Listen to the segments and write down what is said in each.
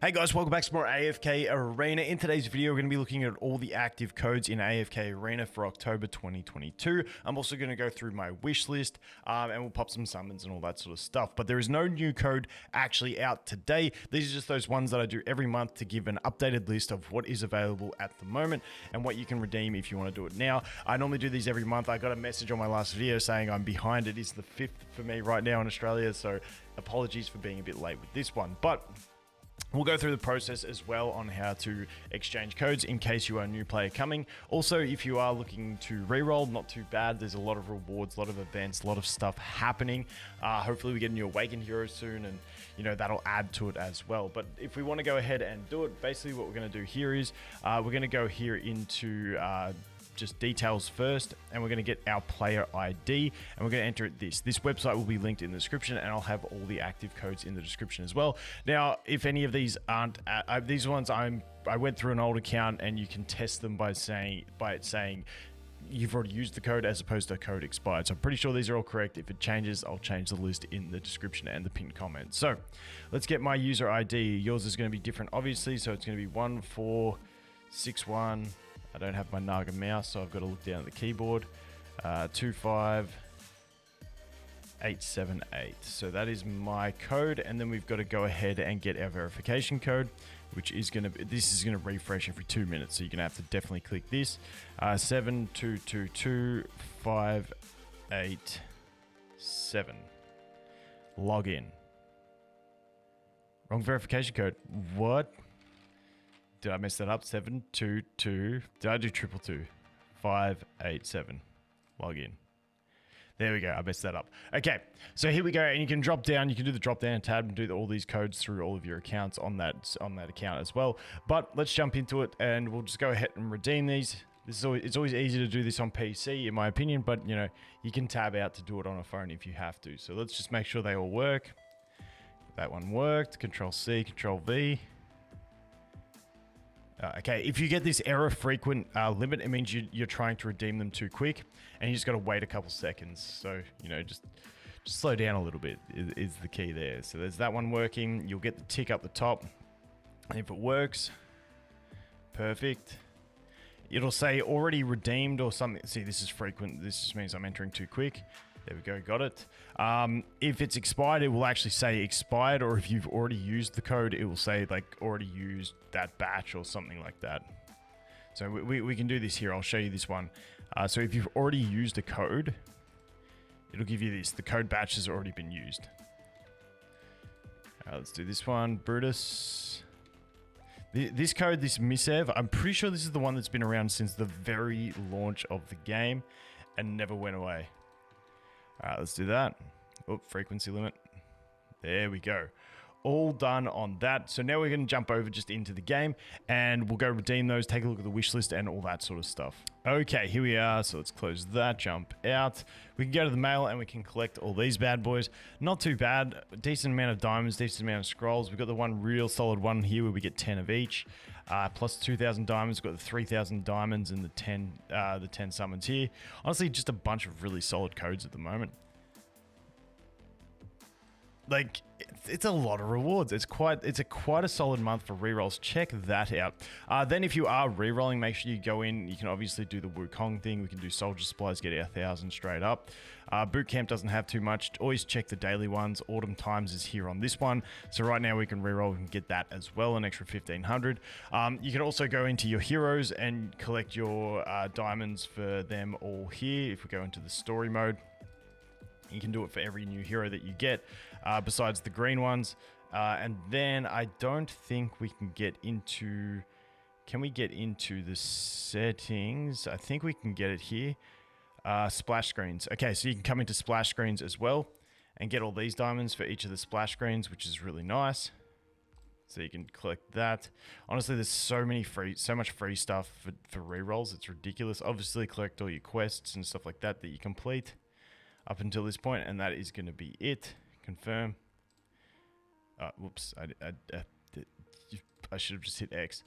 Hey guys, welcome back to more AFK Arena. In today's video, we're going to be looking at all the active codes in AFK Arena for October 2022. I'm also going to go through my wish list and we'll pop some summons and all that sort of stuff. But there is no new code actually out today. These are just those ones that I do every month to give an updated list of what is available at the moment and what you can redeem if you want to do it now. I normally do these every month. I got a message on my last video saying I'm behind. It is the 5th for me right now in Australia, so apologies for being a bit late with this one. But we'll go through the process as well on how to exchange codes in case you are a new player coming. Also, if you are looking to reroll, not too bad. There's a lot of rewards, a lot of events, a lot of stuff happening. Hopefully we get a new Awakened hero soon, and you know that'll add to it as well. But if we want to go ahead and do it, basically what we're going to do here is we're going to go here into just details first, and we're going to get our player ID and we're going to enter it this website will be linked in the description, and I'll have all the active codes in the description as well. Now if any of these aren't these ones, I went through an old account and you can test them by it saying you've already used the code as opposed to code expired. So I'm pretty sure these are all correct. If it changes, I'll change the list in the description and the pinned comment. So let's get my user ID. Yours is going to be different obviously, so it's going to be 1461. I don't have my Naga mouse, so I've got to look down at the keyboard. 25878. So that is my code, and then we've got to go ahead and get our verification code, which is going to be, this is going to refresh every 2 minutes, so you're going to have to definitely click this. 7222587. Log in. Wrong verification code. What? Did I mess that up? 722. Did I do 222? 587. Log in. There we go. I messed that up. Okay, so here we go, and you can drop down. You can do the drop down tab and do all these codes through all of your accounts on that account as well. But let's jump into it, and we'll just go ahead and redeem these. It's always easy to do this on PC, in my opinion, but you know you can tab out to do it on a phone if you have to. So let's just make sure they all work. That one worked. Control C, Control V. Okay, if you get this error frequent limit, it means you're trying to redeem them too quick, and you just got to wait a couple seconds. So, you know, just slow down a little bit is the key there. So there's that one working. You'll get the tick up the top. And if it works, perfect. It'll say already redeemed or something. See, this is frequent. This just means I'm entering too quick. There we go, got it. If it's expired, it will actually say expired, or if you've already used the code, it will say like already used that batch or something like that. So we can do this here. I'll show you this one. So if you've already used a code, it'll give you this. The code batch has already been used. Let's do this one, Brutus. This code, this Misev, I'm pretty sure this is the one that's been around since the very launch of the game and never went away. All right, let's do that. Oh, frequency limit. There we go. All done on that. So now we're going to jump over just into the game, and we'll go redeem those, take a look at the wish list and all that sort of stuff. Okay, here we are. So let's close that, jump out. We can go to the mail and we can collect all these bad boys. Not too bad. A decent amount of diamonds, decent amount of scrolls. We've got the one real solid one here where we get 10 of each. Plus 2,000 diamonds. We've got the 3,000 diamonds and the 10 summons here. Honestly, just a bunch of really solid codes at the moment. Like, it's a lot of rewards. It's quite a solid month for rerolls. Check that out. Then if you are rerolling, make sure you go in. You can obviously do the Wukong thing. We can do soldier supplies, get our 1,000 straight up. Boot camp doesn't have too much. Always check the daily ones. Autumn times is here on this one. So right now we can reroll. We can get that as well, an extra 1,500. You can also go into your heroes and collect your diamonds for them all here. If we go into the story mode, you can do it for every new hero that you get, besides the green ones. And then I don't think we can get into... Can we get into the settings? I think we can get it here. Splash screens. Okay, so you can come into splash screens as well and get all these diamonds for each of the splash screens, which is really nice. So you can collect that. Honestly, there's so much free stuff for rerolls. It's ridiculous. Obviously, collect all your quests and stuff like that you complete up until this point, and that is going to be it. Confirm. Whoops, I should have just hit X.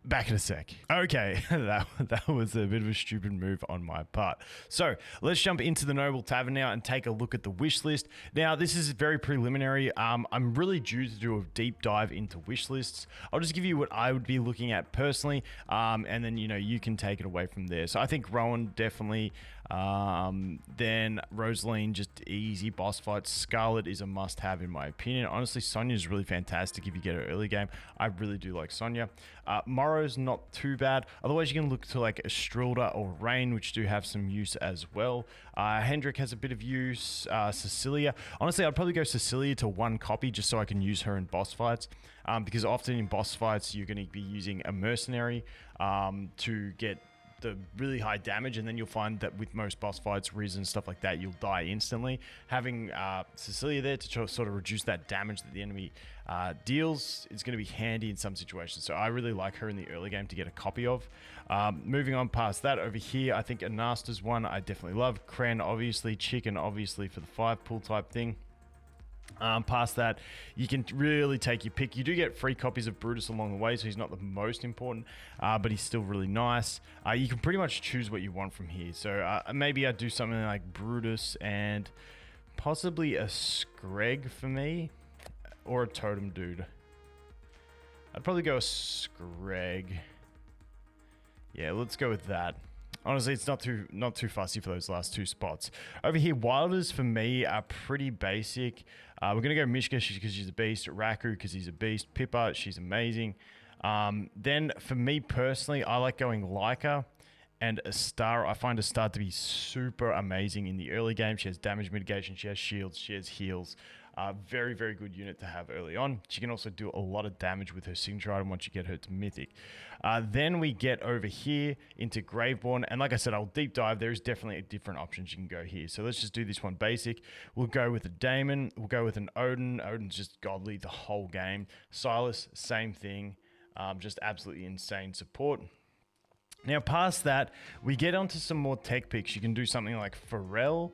Back in a sec. Okay, that was a bit of a stupid move on my part. So let's jump into the Noble Tavern now and take a look at the wish list. Now, this is very preliminary. I'm really due to do a deep dive into wish lists. I'll just give you what I would be looking at personally, and then you can take it away from there. So I think Rowan definitely. Then Rosaline, just easy boss fight. Scarlet is a must-have in my opinion. Honestly, Sonya is really fantastic if you get her early game. I really do like Sonya. Morrow's not too bad. Otherwise, you can look to like Estrilda or Rain, which do have some use as well. Hendrik has a bit of use. Cecilia. Honestly, I'd probably go Cecilia to 1 copy just so I can use her in boss fights. Because often in boss fights, you're going to be using a mercenary to get the really high damage, and then you'll find that with most boss fights, Riz and stuff like that, you'll die instantly. Having Cecilia there to sort of reduce that damage that the enemy deals is going to be handy in some situations. So I really like her in the early game to get a copy of. Moving on past that, over here, I think Anasta's one I definitely love. Kren, obviously. Chicken, obviously, for the 5-pull type thing. Past that, you can really take your pick. You do get free copies of Brutus along the way, so he's not the most important, but he's still really nice. You can pretty much choose what you want from here. So maybe I'd do something like Brutus and possibly a Screg for me, or a Totem Dude. I'd probably go a Screg. Yeah, let's go with that. Honestly, it's not too fussy for those last 2 spots. Over here, Wilders for me are pretty basic. We're going to go Mishka because she's a beast. Raku because he's a beast. Pippa, she's amazing. Then for me personally, I like going Leica and a Star. I find a Star to be super amazing in the early game. She has damage mitigation. She has shields. She has heals. Very, very good unit to have early on. She can also do a lot of damage with her signature item once you get her to Mythic. Then we get over here into Graveborn. And like I said, I'll deep dive. There is definitely different options you can go here. So let's just do this one basic. We'll go with a Daemon. We'll go with an Odin. Odin's just godly the whole game. Silas, same thing. Just absolutely insane support. Now, past that, we get onto some more tech picks. You can do something like Pharrell.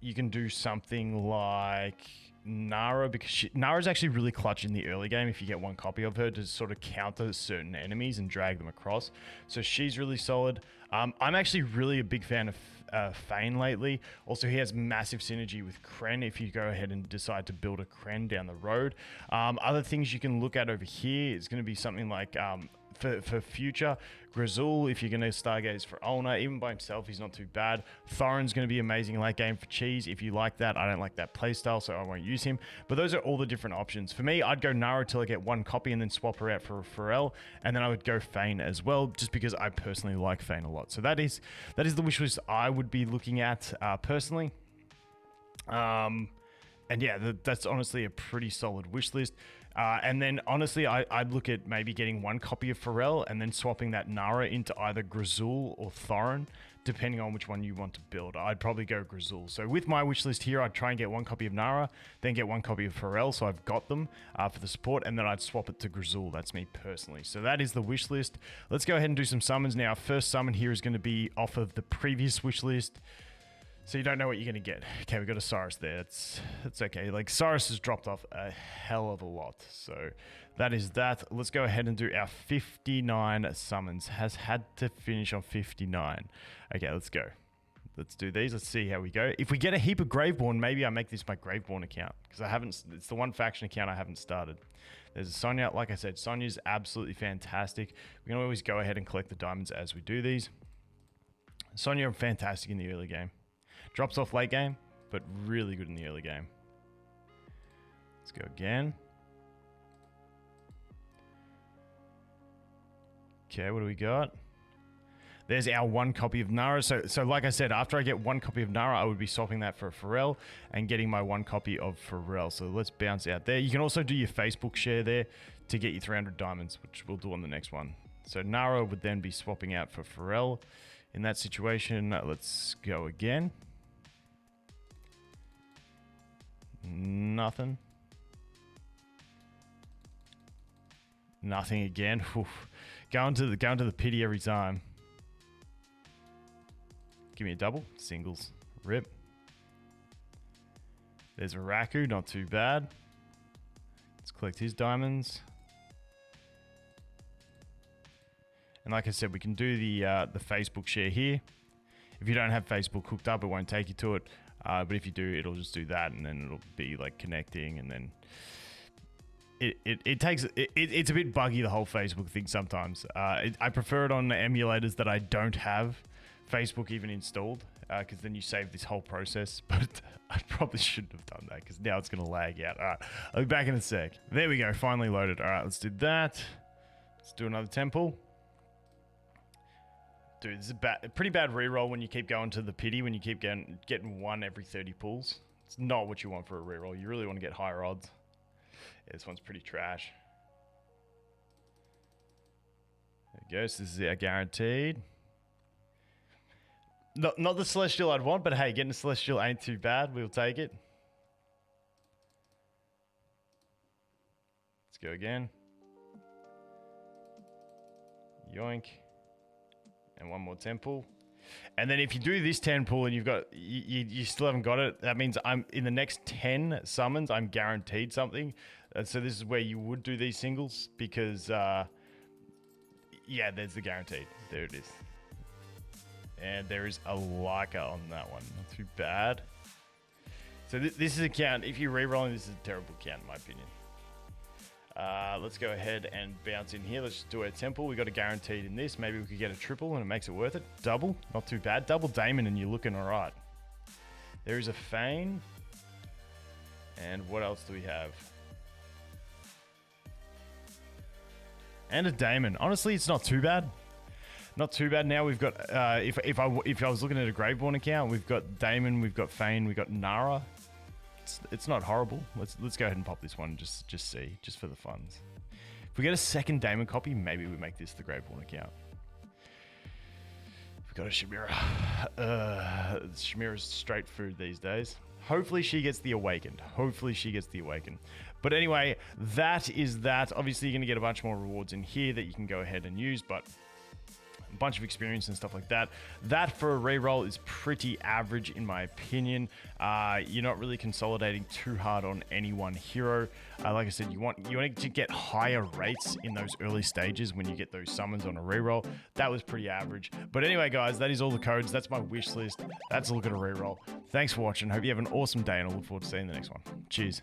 You can do something like Nara, because Nara's actually really clutch in the early game if you get 1 copy of her to sort of counter certain enemies and drag them across. So she's really solid. I'm actually really a big fan of Fane lately. Also, he has massive synergy with Kren if you go ahead and decide to build a Kren down the road. Other things you can look at over here is going to be something like... For future, Grazul, if you're going to Stargaze for Ulna, even by himself, he's not too bad. Thorin's going to be amazing late game for Cheese. If you like that, I don't like that playstyle, so I won't use him. But those are all the different options. For me, I'd go Nara till I get 1 copy and then swap her out for Pharrell. And then I would go Fane as well, just because I personally like Fane a lot. So that is the wish list I would be looking at personally. And yeah, that's honestly a pretty solid wish list. And then, honestly, I'd look at maybe getting 1 copy of Pharrell and then swapping that Nara into either Grazul or Thorin, depending on which one you want to build. I'd probably go Grazul. So with my wish list here, I'd try and get 1 copy of Nara, then get 1 copy of Pharrell, so I've got them for the support, and then I'd swap it to Grazul. That's me personally. So that is the wish list. Let's go ahead and do some summons now. First summon here is going to be off of the previous wish list. So you don't know what you're going to get. Okay, we got a Cyrus there. It's okay. Like, Cyrus has dropped off a hell of a lot. So that is that. Let's go ahead and do our 59 summons. Has had to finish on 59. Okay, let's go. Let's do these. Let's see how we go. If we get a heap of Graveborn, maybe I make this my Graveborn account. Because I haven't... It's the one faction account I haven't started. There's a Sonya. Like I said, Sonya's absolutely fantastic. We can always go ahead and collect the diamonds as we do these. Sonya, fantastic in the early game. Drops off late game, but really good in the early game. Let's go again. Okay, what do we got? There's our 1 copy of Nara. So like I said, after I get 1 copy of Nara, I would be swapping that for Pharrell and getting my 1 copy of Pharrell. So let's bounce out there. You can also do your Facebook share there to get your 300 diamonds, which we'll do on the next one. So Nara would then be swapping out for Pharrell. In that situation, let's go again. Nothing. Nothing again. Oof. Going to the pity every time. Give me a double. Singles. Rip. There's a Raku. Not too bad. Let's collect his diamonds. And like I said, we can do the Facebook share here. If you don't have Facebook hooked up, it won't take you to it. But if you do, it'll just do that, and then it'll be like connecting, and then it's a bit buggy, the whole Facebook thing sometimes. I prefer it on the emulators that I don't have Facebook even installed, because then you save this whole process. But I probably shouldn't have done that, because now it's going to lag out. All right, I'll be back in a sec. There we go, finally loaded. All right, let's do that. Let's do another temple. Dude, this is a pretty bad reroll when you keep going to the pity, when you keep getting 1 every 30 pulls. It's not what you want for a reroll. You really want to get higher odds. Yeah, this one's pretty trash. There we go. So this is our guaranteed. Not the Celestial I'd want, but hey, getting a Celestial ain't too bad. We'll take it. Let's go again. Yoink. And one more temple. And then if you do this 10 pull and you've got you still haven't got it, that means I'm in the next 10 summons, I'm guaranteed something. So this is where you would do these singles, because yeah, there's the guaranteed. There it is. And there is a liker on that one. Not too bad. So this is a count. If you're re-rolling, this is a terrible count in my opinion. Let's go ahead and bounce in here. Let's just do a temple. We got a guaranteed in this. Maybe we could get a triple and it makes it worth it. Double, not too bad. Double Damon and you're looking all right. There is a Feign. And what else do we have? And a Damon. Honestly, it's not too bad. Not too bad. Now we've got, if I was looking at a Graveborn account, we've got Damon, we've got Feign, we've got Nara. It's not horrible. Let's go ahead and pop this one. Just see, just for the funs. If we get a second Damon copy, maybe we make this the Graveborn account. We've got a Chimera. Chimera's straight food these days. Hopefully she gets the Awakened. But anyway, that is that. Obviously, you're going to get a bunch more rewards in here that you can go ahead and use, but a bunch of experience and stuff like that. That for a reroll is pretty average in my opinion. You're not really consolidating too hard on any one hero. Like I said, you want to get higher rates in those early stages when you get those summons on a reroll. That was pretty average. But anyway, guys, that is all the codes. That's my wish list. That's a look at a reroll. Thanks for watching. Hope you have an awesome day, and I look forward to seeing you in the next one. Cheers.